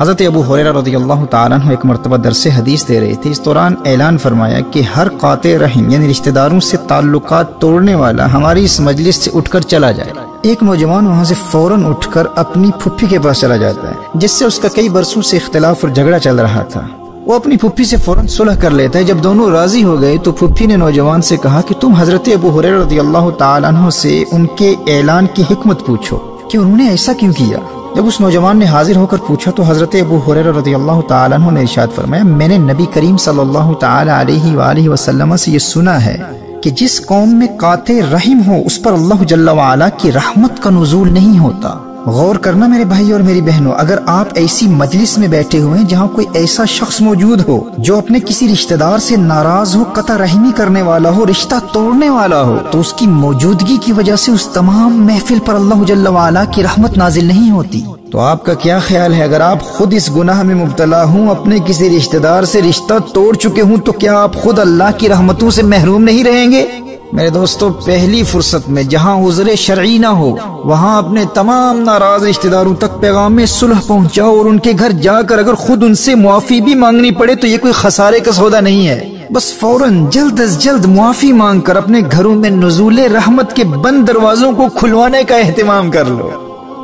حضرت ابو ہریرہ رضی اللہ تعالیٰ عنہ ایک مرتبہ درس حدیث دے رہے تھے۔ اس دوران اعلان فرمایا کہ ہر قاطع رحم یعنی رشتہ داروں سے تعلقات توڑنے والا ہماری اس مجلس سے اٹھ کر چلا جائے۔ ایک نوجوان وہاں سے فوراً اٹھ کر اپنی پھپھی کے پاس چلا جاتا ہے، جس سے اس کا کئی برسوں سے اختلاف اور جھگڑا چل رہا تھا۔ وہ اپنی پھپھی سے فوراً صلح کر لیتا ہے۔ جب دونوں راضی ہو گئے تو پھپھی نے نوجوان سے کہا کہ تم حضرت ابو ہریرہ رضی اللہ تعالیٰ عنہ سے ان کے اعلان کی حکمت پوچھو کہ انہوں نے ایسا کیوں کیا۔ جب اس نوجوان نے حاضر ہو کر پوچھا تو حضرت ابو ہریرہ رضی اللہ تعالیٰ عنہ نے ارشاد فرمایا، میں نے نبی کریم صلی اللہ تعالیٰ علیہ وآلہ وسلم سے یہ سنا ہے کہ جس قوم میں قاطع رحم ہو اس پر اللہ جل وعلا کی رحمت کا نزول نہیں ہوتا۔ غور کرنا میرے بھائی اور میری بہنوں، اگر آپ ایسی مجلس میں بیٹھے ہوئے ہیں جہاں کوئی ایسا شخص موجود ہو جو اپنے کسی رشتہ دار سے ناراض ہو، قطع رحمی کرنے والا ہو، رشتہ توڑنے والا ہو، تو اس کی موجودگی کی وجہ سے اس تمام محفل پر اللہ جل وعلا کی رحمت نازل نہیں ہوتی۔ تو آپ کا کیا خیال ہے، اگر آپ خود اس گناہ میں مبتلا ہوں، اپنے کسی رشتہ دار سے رشتہ توڑ چکے ہوں، تو کیا آپ خود اللہ کی رحمتوں سے محروم نہیں رہیں گے؟ میرے دوستو، پہلی فرصت میں جہاں عذر شرعی نہ ہو وہاں اپنے تمام ناراض رشتہ داروں تک پیغام صلح پہنچاؤ، اور ان کے گھر جا کر اگر خود ان سے معافی بھی مانگنی پڑے تو یہ کوئی خسارے کا سودا نہیں ہے۔ بس فوراً جلد از جلد معافی مانگ کر اپنے گھروں میں نزول رحمت کے بند دروازوں کو کھلوانے کا اہتمام کر لو۔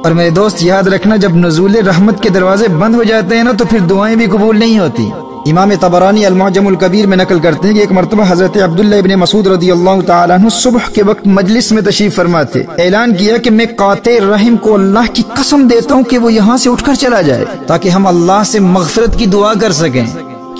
اور میرے دوست یاد رکھنا، جب نزول رحمت کے دروازے بند ہو جاتے ہیں نا تو پھر دعائیں بھی قبول نہیں ہوتی۔ امام طبرانی المعجم الکبیر میں نقل کرتے ہیں کہ ایک مرتبہ حضرت عبداللہ ابن مسعود رضی اللہ تعالیٰ عنہ صبح کے وقت مجلس میں تشریف فرما تھے۔ اعلان کیا کہ میں قاطع رحم کو اللہ کی قسم دیتا ہوں کہ وہ یہاں سے اٹھ کر چلا جائے تاکہ ہم اللہ سے مغفرت کی دعا کر سکیں،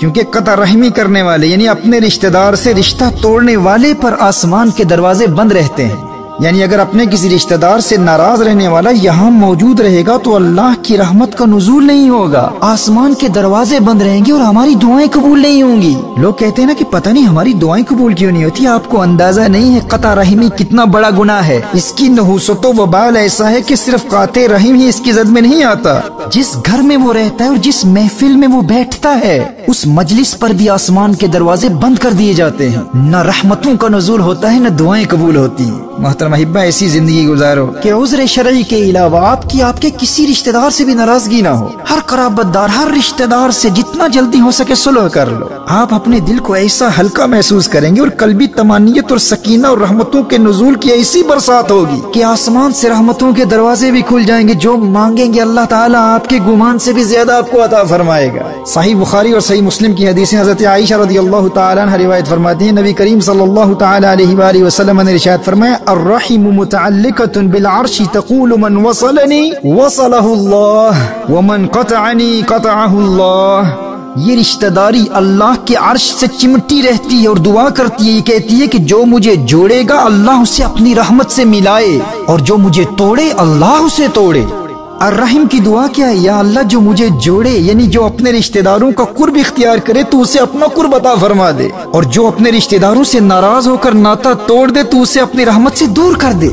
کیونکہ قطع رحمی کرنے والے یعنی اپنے رشتہ دار سے رشتہ توڑنے والے پر آسمان کے دروازے بند رہتے ہیں۔ یعنی اگر اپنے کسی رشتہ دار سے ناراض رہنے والا یہاں موجود رہے گا تو اللہ کی رحمت کا نزول نہیں ہوگا، آسمان کے دروازے بند رہیں گے اور ہماری دعائیں قبول نہیں ہوں گی۔ لوگ کہتے ہیں نا کہ پتہ نہیں ہماری دعائیں قبول کیوں نہیں ہوتی۔ آپ کو اندازہ نہیں ہے قطع رحمی کتنا بڑا گناہ ہے۔ اس کی نحوست و وبال ایسا ہے کہ صرف قاطع رحم ہی اس کی زد میں نہیں آتا، جس گھر میں وہ رہتا ہے اور جس محفل میں وہ بیٹھتا ہے اس مجلس پر بھی آسمان کے دروازے بند کر دیے جاتے ہیں، نہ رحمتوں کا نزول ہوتا ہے نہ دعائیں قبول ہوتی ہیں۔ محترم احبہ، ایسی زندگی گزارو کہ عذر شرعی کے علاوہ آپ کے کسی رشتہ دار سے بھی ناراضگی نہ ہو۔ ہر قرابت دار، ہر رشتہ دار سے جتنا جلدی ہو سکے صلح کر لو۔ آپ اپنے دل کو ایسا ہلکا محسوس کریں گے اور قلبی طمانینت اور سکینہ اور رحمتوں کے نزول کی ایسی برسات ہوگی کہ آسمان سے رحمتوں کے دروازے بھی کھل جائیں گے۔ جو مانگیں گے اللہ تعالیٰ آپ کے گمان سے بھی زیادہ آپ کو عطا فرمائے گا۔ صحیح بخاری اور صحیح مسلم کی حدیث حضرت عائشہ رضی اللہ تعالیٰ عنہ روایت فرماتی ہیں، نبی کریم صلی اللہ تعالیٰ علیہ وآلہ وسلم نے ارشاد فرمایا، الرحم متعلقة بالعرش تقول من وصلني وصله الله ومن قطعني قطعه الله۔ یہ رشتہ داری اللہ کے عرش سے چمٹی رہتی ہے اور دعا کرتی ہے، یہ کہتی ہے کہ جو مجھے جوڑے گا اللہ اسے اپنی رحمت سے ملائے، اور جو مجھے توڑے اللہ اسے توڑے۔ الرحم کی دعا کیا ہے؟ یا اللہ جو مجھے جوڑے، یعنی جو اپنے رشتہ داروں کا قرب اختیار کرے تو اسے اپنا قرب عطا فرما دے، اور جو اپنے رشتہ داروں سے ناراض ہو کر ناتا توڑ دے تو اسے اپنی رحمت سے دور کر دے۔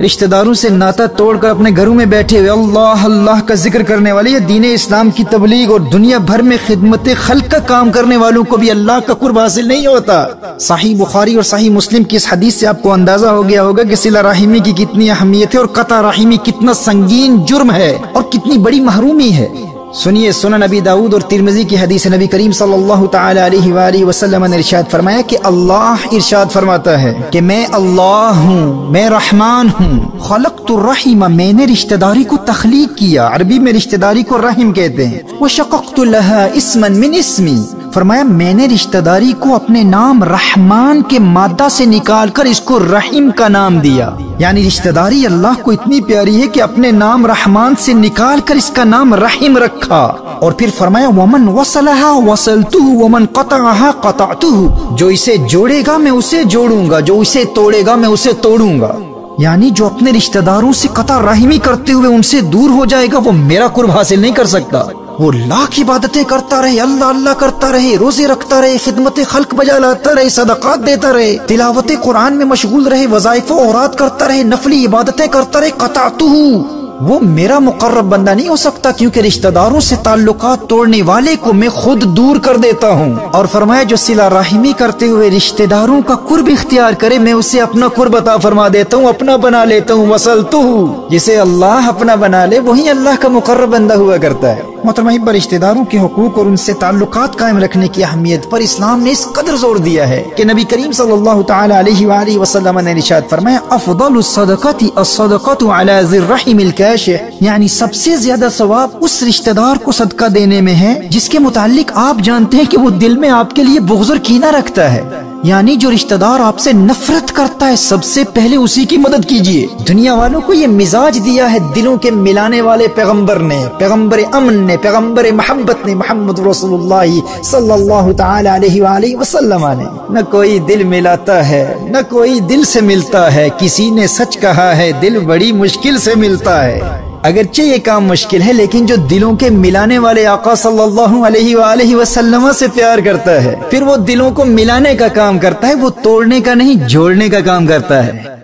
رشتہ داروں سے ناتا توڑ کر اپنے گھروں میں بیٹھے ہوئے اللہ اللہ کا ذکر کرنے والے یا دین اسلام کی تبلیغ اور دنیا بھر میں خدمت خلق کا کام کرنے والوں کو بھی اللہ کا قرب حاصل نہیں ہوتا۔ صحیح بخاری اور صحیح مسلم کی اس حدیث سے آپ کو اندازہ ہو گیا ہوگا کہ صلہ رحمی کی کتنی اہمیت ہے اور قطع رحمی کتنا سنگین جرم ہے اور کتنی بڑی محرومی ہے۔ سنیے سنن نبی داؤد اور ترمذی کی حدیث، نبی کریم صلی اللہ تعالی علیہ وآلہ وسلم نے ارشاد فرمایا کہ اللہ ارشاد فرماتا ہے کہ میں اللہ ہوں، میں رحمان ہوں، خلقت الرحم، میں نے رشتہ داری کو تخلیق کیا، عربی میں رشتہ داری کو رحم کہتے ہیں، وشققت لها اسما من اسمی، فرمایا میں نے رشتہ داری کو اپنے نام رحمان کے مادہ سے نکال کر اس کو رحیم کا نام دیا۔ یعنی رشتہ داری اللہ کو اتنی پیاری ہے کہ اپنے نام رحمان سے نکال کر اس کا نام رحیم رکھا، اور پھر فرمایا ومن وصلها وصلته ومن قطعها قطعته، جو اسے جوڑے گا میں اسے جوڑوں گا، جو اسے توڑے گا میں اسے توڑوں گا۔ یعنی جو اپنے رشتہ داروں سے قطع رحمی کرتے ہوئے ان سے دور ہو جائے گا وہ میرا قرب حاصل نہیں کر سکتا۔ وہ لاکھ عبادتیں کرتا رہے، اللہ اللہ کرتا رہے، روزے رکھتا رہے، خدمت خلق بجا لاتا رہے، صدقات دیتا رہے، تلاوت قرآن میں مشغول رہے، وظائف و اوراد کرتا رہے، نفلی عبادتیں کرتا رہے، قطعتہ، وہ میرا مقرب بندہ نہیں ہو سکتا، کیونکہ رشتہ داروں سے تعلقات توڑنے والے کو میں خود دور کر دیتا ہوں۔ اور فرمایا جو صلہ رحمی کرتے ہوئے رشتہ داروں کا قرب اختیار کرے میں اسے اپنا قرب عطا فرما دیتا ہوں، اپنا بنا لیتا ہوں۔ وصلتہ، جسے اللہ اپنا بنا لے وہی اللہ کا مقرب بندہ ہوا کرتا ہے۔ محترم رشتہ داروں کے حقوق اور ان سے تعلقات قائم رکھنے کی اہمیت پر اسلام نے اس قدر زور دیا ہے کہ نبی کریم صلی اللہ تعالی علیہ وآلہ وسلم نے ارشاد فرمایا افضل الصدقات الصدقۃ علی ذی الرحم الکاشح، یعنی سب سے زیادہ ثواب اس رشتہ دار کو صدقہ دینے میں ہے جس کے متعلق آپ جانتے ہیں کہ وہ دل میں آپ کے لیے بغض اور کینہ رکھتا ہے، یعنی جو رشتہ دار آپ سے نفرت کرتا ہے سب سے پہلے اسی کی مدد کیجیے۔ دنیا والوں کو یہ مزاج دیا ہے دلوں کے ملانے والے پیغمبر نے، پیغمبر امن نے، پیغمبر محبت نے، محمد رسول اللہ صلی اللہ تعالی علیہ وآلہ وسلم نے۔ نہ کوئی دل ملاتا ہے نہ کوئی دل سے ملتا ہے، کسی نے سچ کہا ہے دل بڑی مشکل سے ملتا ہے۔ اگرچہ یہ کام مشکل ہے لیکن جو دلوں کے ملانے والے آقا صلی اللہ علیہ وآلہ وسلم سے پیار کرتا ہے پھر وہ دلوں کو ملانے کا کام کرتا ہے، وہ توڑنے کا نہیں جوڑنے کا کام کرتا ہے۔